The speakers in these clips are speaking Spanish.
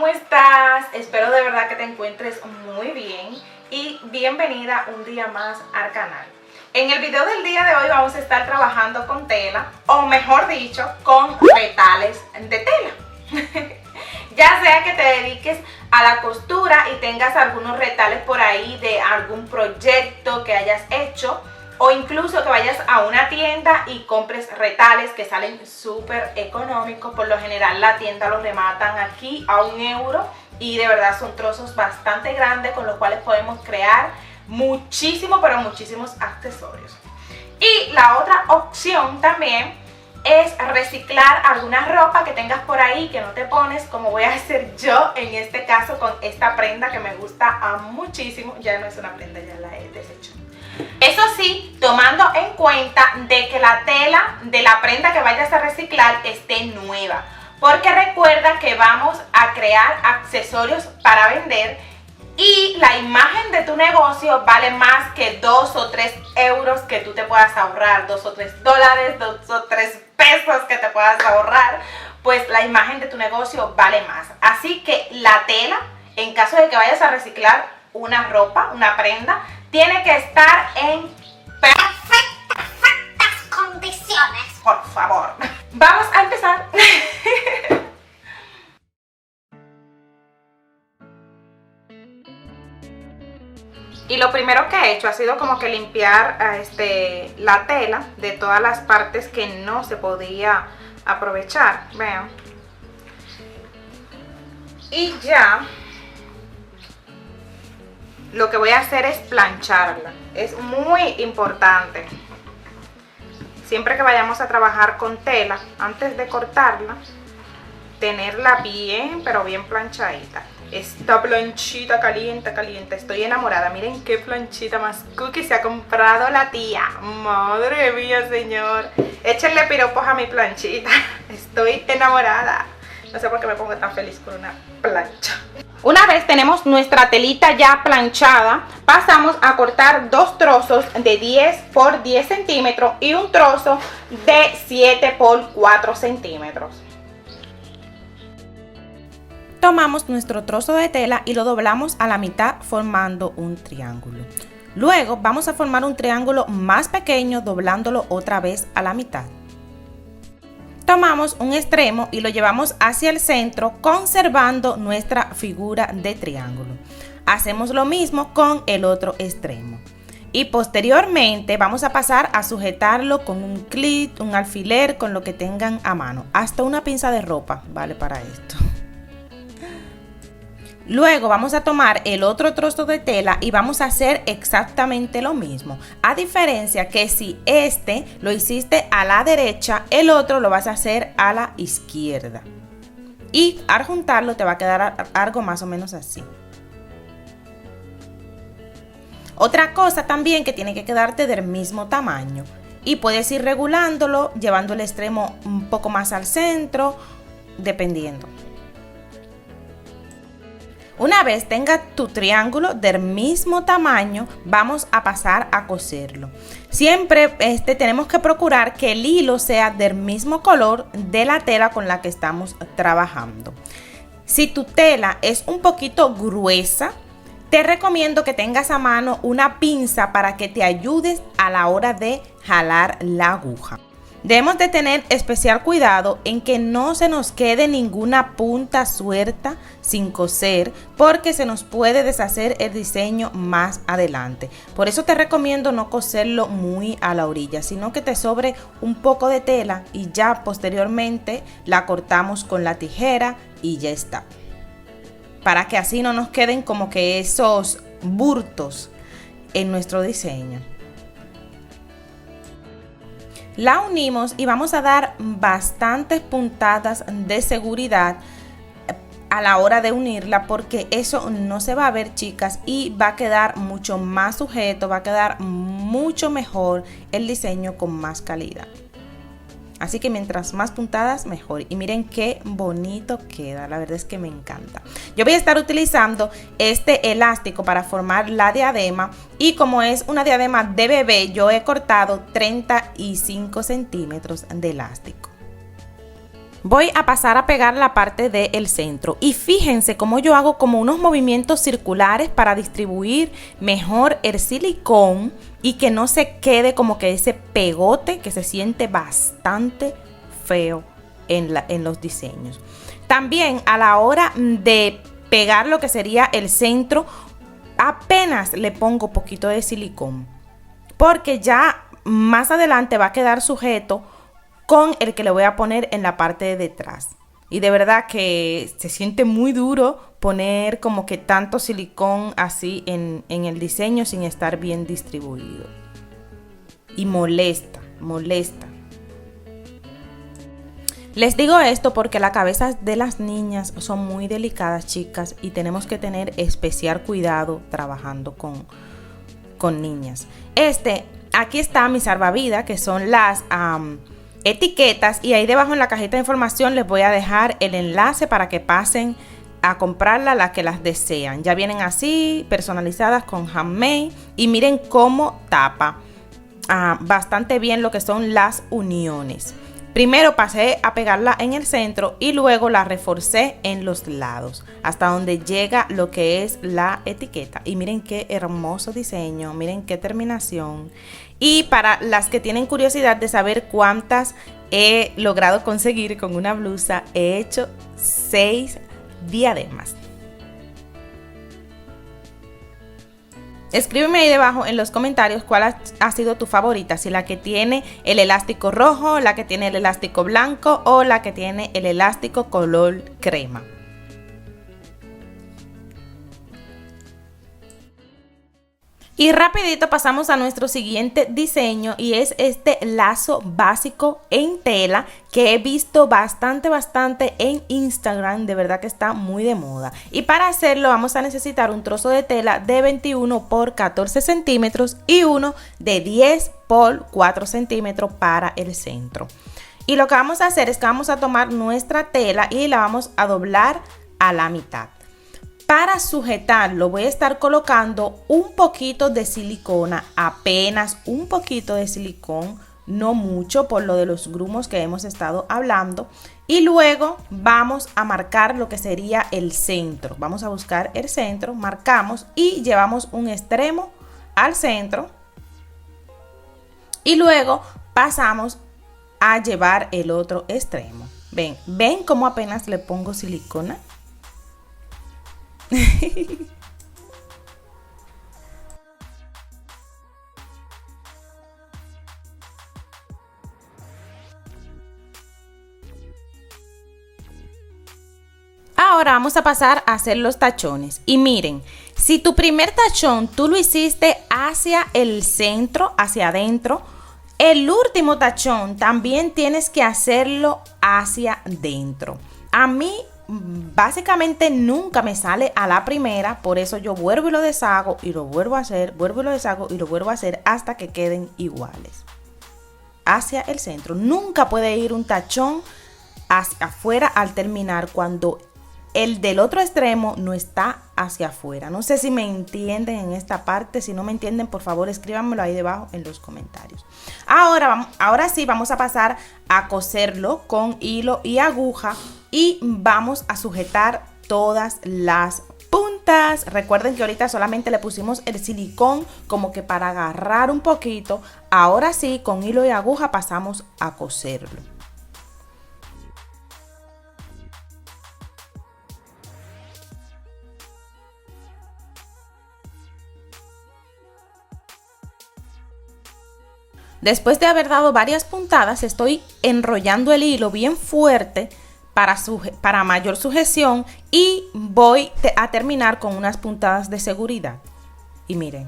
¿cómo estás? Espero de verdad que te encuentres muy bien y bienvenida un día más al canal. En el video del día de hoy vamos a estar trabajando con tela, o mejor dicho, con retales de tela. Ya sea que te dediques a la costura y tengas algunos retales por ahí de algún proyecto que hayas hecho, o incluso que vayas a una tienda y compres retales que salen súper económicos. Por lo general la tienda los rematan aquí a €1 y de verdad son trozos bastante grandes con los cuales podemos crear muchísimo, pero muchísimos accesorios. Y la otra opción también es reciclar alguna ropa que tengas por ahí que no te pones, como voy a hacer yo en este caso con esta prenda que me gusta muchísimo. Ya no es una prenda, ya la he deshecho. Eso sí, tomando en cuenta de que la tela de la prenda que vayas a reciclar esté nueva, porque recuerda que vamos a crear accesorios para vender y la imagen de tu negocio vale más que 2 o 3 euros que tú te puedas ahorrar, 2 o 3 dólares, 2 o 3 pesos que te puedas ahorrar. Pues la imagen de tu negocio vale más. Así que la tela, en caso de que vayas a reciclar una ropa, una prenda, tiene que estar en perfectas condiciones, por favor. Vamos a empezar. Y lo primero que he hecho ha sido como que limpiar la tela de todas las partes que no se podía aprovechar. Vean. Y ya lo que voy a hacer es plancharla. Es muy importante. Siempre que vayamos a trabajar con tela, antes de cortarla, tenerla bien, pero bien planchadita. Esta planchita caliente, caliente. Estoy enamorada. Miren qué planchita más cookie se ha comprado la tía. Madre mía, señor. Échenle piropos a mi planchita. Estoy enamorada. No sé por qué me pongo tan feliz con una plancha. Una vez tenemos nuestra telita ya planchada, pasamos a cortar dos trozos de 10 por 10 centímetros y un trozo de 7 por 4 centímetros. Tomamos nuestro trozo de tela y lo doblamos a la mitad formando un triángulo. Luego vamos a formar un triángulo más pequeño doblándolo otra vez a la mitad. Tomamos un extremo y lo llevamos hacia el centro conservando nuestra figura de triángulo. Hacemos lo mismo con el otro extremo. Y posteriormente vamos a pasar a sujetarlo con un clip, un alfiler, con lo que tengan a mano. Hasta una pinza de ropa vale para esto. Luego vamos a tomar el otro trozo de tela y vamos a hacer exactamente lo mismo. A diferencia que si este lo hiciste a la derecha, el otro lo vas a hacer a la izquierda. Y al juntarlo te va a quedar algo más o menos así. Otra cosa también que tiene que quedarte del mismo tamaño. Y puedes ir regulándolo, llevando el extremo un poco más al centro, dependiendo. Una vez tenga tu triángulo del mismo tamaño, vamos a pasar a coserlo. Siempre tenemos que procurar que el hilo sea del mismo color de la tela con la que estamos trabajando. Si tu tela es un poquito gruesa, te recomiendo que tengas a mano una pinza para que te ayudes a la hora de jalar la aguja. Debemos de tener especial cuidado en que no se nos quede ninguna punta suelta sin coser, porque se nos puede deshacer el diseño más adelante. Por eso te recomiendo no coserlo muy a la orilla, sino que te sobre un poco de tela y ya posteriormente la cortamos con la tijera y ya está. Para que así no nos queden como que esos burtos en nuestro diseño. La unimos y vamos a dar bastantes puntadas de seguridad a la hora de unirla, porque eso no se va a ver, chicas, y va a quedar mucho más sujeto, va a quedar mucho mejor el diseño con más calidad. Así que mientras más puntadas, mejor. Y miren qué bonito queda, la verdad es que me encanta. Yo voy a estar utilizando este elástico para formar la diadema. Y como es una diadema de bebé, yo he cortado 35 centímetros de elástico. Voy a pasar a pegar la parte del centro y fíjense cómo yo hago como unos movimientos circulares para distribuir mejor el silicón y que no se quede como que ese pegote que se siente bastante feo en los diseños. También a la hora de pegar lo que sería el centro, apenas le pongo poquito de silicón porque ya más adelante va a quedar sujeto con el que le voy a poner en la parte de detrás. Y de verdad que se siente muy duro poner como que tanto silicón así en el diseño sin estar bien distribuido. Y molesta. Les digo esto porque las cabezas de las niñas son muy delicadas, chicas, y tenemos que tener especial cuidado trabajando con niñas. Aquí está mi salvavidas, que son las etiquetas, y ahí debajo en la cajita de información les voy a dejar el enlace para que pasen a comprarla las que las desean. Ya vienen así personalizadas con handmade y miren cómo tapa bastante bien lo que son las uniones. Primero pasé a pegarla en el centro y luego la reforcé en los lados hasta donde llega lo que es la etiqueta. Y miren qué hermoso diseño, miren qué terminación. Y para las que tienen curiosidad de saber cuántas he logrado conseguir con una blusa, he hecho 6 diademas. Escríbeme ahí debajo en los comentarios cuál ha sido tu favorita, si la que tiene el elástico rojo, la que tiene el elástico blanco o la que tiene el elástico color crema. Y rapidito pasamos a nuestro siguiente diseño y es este lazo básico en tela que he visto bastante en Instagram, de verdad que está muy de moda. Y para hacerlo vamos a necesitar un trozo de tela de 21 por 14 centímetros y uno de 10 por 4 centímetros para el centro. Y lo que vamos a hacer es que vamos a tomar nuestra tela y la vamos a doblar a la mitad. Para sujetarlo voy a estar colocando un poquito de silicona, apenas un poquito de silicón, no mucho por lo de los grumos que hemos estado hablando. Y luego vamos a marcar lo que sería el centro. Vamos a buscar el centro, marcamos y llevamos un extremo al centro. Y luego pasamos a llevar el otro extremo. ¿Ven cómo apenas le pongo silicona? Ahora vamos a pasar a hacer los tachones. Y miren, si tu primer tachón tú lo hiciste hacia el centro, hacia adentro, el último tachón también tienes que hacerlo hacia dentro. A mí básicamente nunca me sale a la primera, por eso yo vuelvo y lo deshago y lo vuelvo a hacer, vuelvo y lo deshago y lo vuelvo a hacer hasta que queden iguales. Hacia el centro. Nunca puede ir un tachón hacia afuera al terminar cuando el del otro extremo no está hacia afuera. No sé si me entienden en esta parte. Si no me entienden, por favor, escríbanmelo ahí debajo en los comentarios. Ahora sí vamos a pasar a coserlo con hilo y aguja y vamos a sujetar todas las puntas. Recuerden que ahorita solamente le pusimos el silicón como que para agarrar un poquito. Ahora sí, con hilo y aguja pasamos a coserlo. Después de haber dado varias puntadas, estoy enrollando el hilo bien fuerte para mayor sujeción y voy a terminar con unas puntadas de seguridad. Y miren.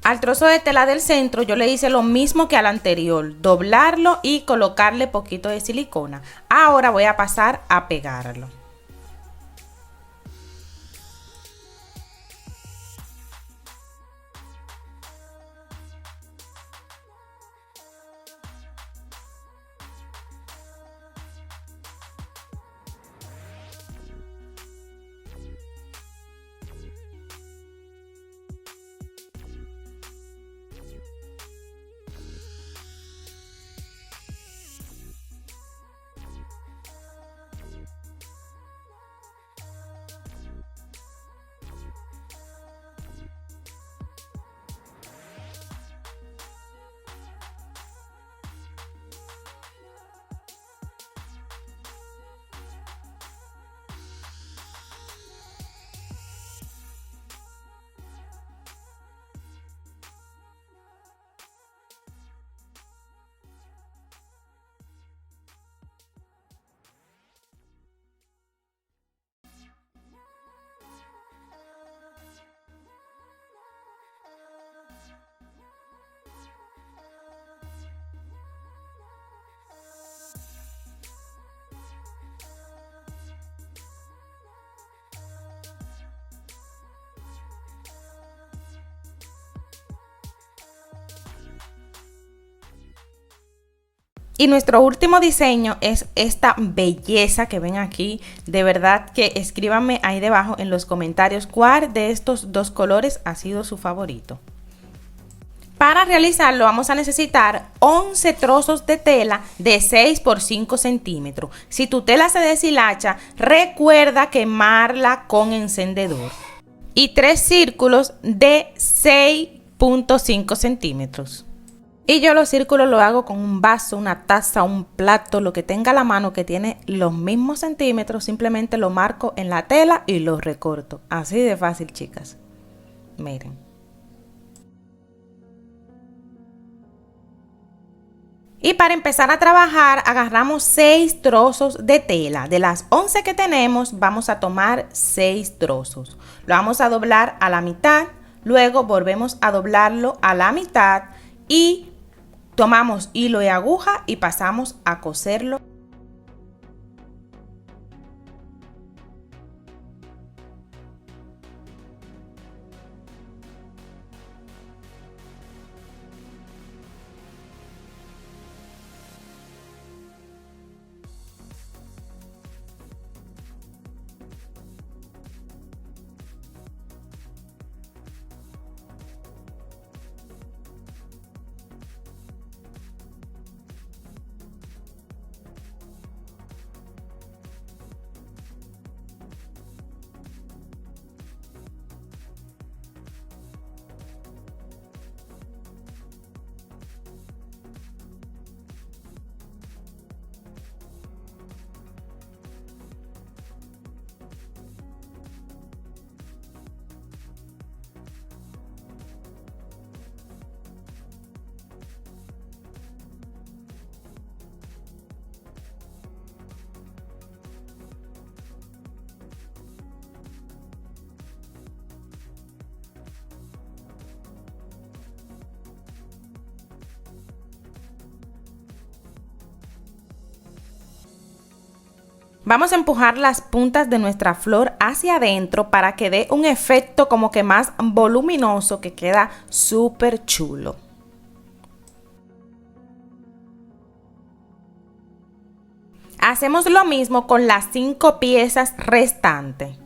Al trozo de tela del centro yo le hice lo mismo que al anterior, doblarlo y colocarle poquito de silicona. Ahora voy a pasar a pegarlo. Y nuestro último diseño es esta belleza que ven aquí. De verdad que escríbanme ahí debajo en los comentarios cuál de estos dos colores ha sido su favorito. Para realizarlo vamos a necesitar 11 trozos de tela de 6 por 5 centímetros. Si tu tela se deshilacha, recuerda quemarla con encendedor. Y 3 círculos de 6.5 centímetros. Y yo los círculos lo hago con un vaso, una taza, un plato, lo que tenga a la mano que tiene los mismos centímetros. Simplemente lo marco en la tela y lo recorto. Así de fácil, chicas. Miren. Y para empezar a trabajar, agarramos 6 trozos de tela. De las 11 que tenemos, vamos a tomar 6 trozos. Lo vamos a doblar a la mitad, luego volvemos a doblarlo a la mitad y tomamos hilo y aguja y pasamos a coserlo. Vamos a empujar las puntas de nuestra flor hacia adentro para que dé un efecto como que más voluminoso que queda súper chulo. Hacemos lo mismo con las 5 piezas restantes.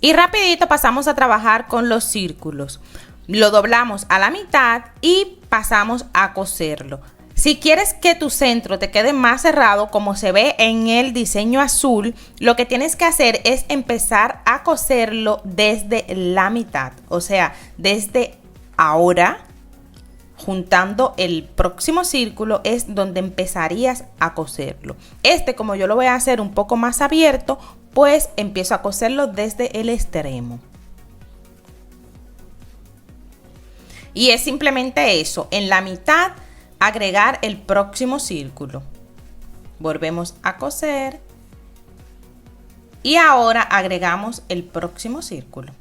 Y rapidito pasamos a trabajar con los círculos. Lo doblamos a la mitad y pasamos a coserlo. Si quieres que tu centro te quede más cerrado, como se ve en el diseño azul, lo que tienes que hacer es empezar a coserlo desde la mitad. O sea, desde ahora, juntando el próximo círculo, es donde empezarías a coserlo. Como yo lo voy a hacer un poco más abierto, pues empiezo a coserlo desde el extremo. Y es simplemente eso, en la mitad agregar el próximo círculo. Volvemos a coser y ahora agregamos el próximo círculo.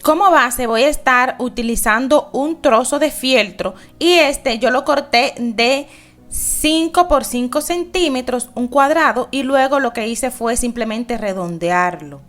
Como base voy a estar utilizando un trozo de fieltro y yo lo corté de 5 por 5 centímetros, un cuadrado, y luego lo que hice fue simplemente redondearlo.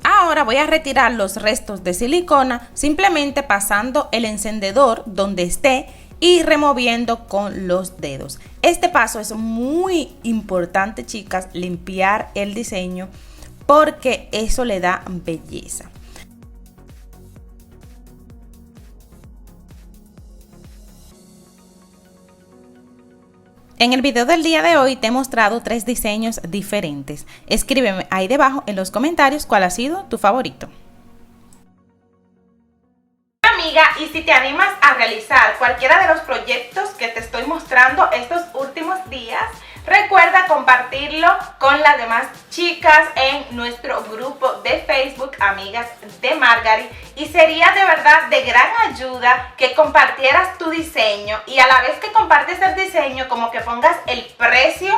Ahora voy a retirar los restos de silicona simplemente pasando el encendedor donde esté y removiendo con los dedos. Este paso es muy importante, chicas, limpiar el diseño porque eso le da belleza. En el video del día de hoy te he mostrado 3 diseños diferentes. Escríbeme ahí debajo en los comentarios cuál ha sido tu favorito. Amiga, y si te animas a realizar cualquiera de los proyectos que te estoy mostrando estos últimos días, recuerda compartirlo con las demás chicas en nuestro grupo de Facebook, Amigas de Margaret, y sería de verdad de gran ayuda que compartieras tu diseño y a la vez que compartes el diseño como que pongas el precio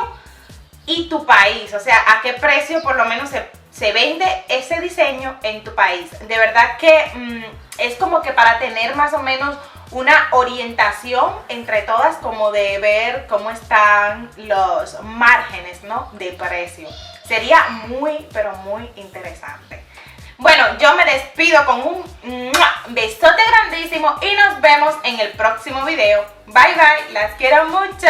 y tu país, o sea, a qué precio por lo menos se vende ese diseño en tu país. De verdad que es como que para tener más o menos una orientación entre todas, como de ver cómo están los márgenes, ¿no?, de precio. Sería muy, pero muy interesante. Bueno, yo me despido con un besote grandísimo y nos vemos en el próximo video. Bye bye, las quiero mucho.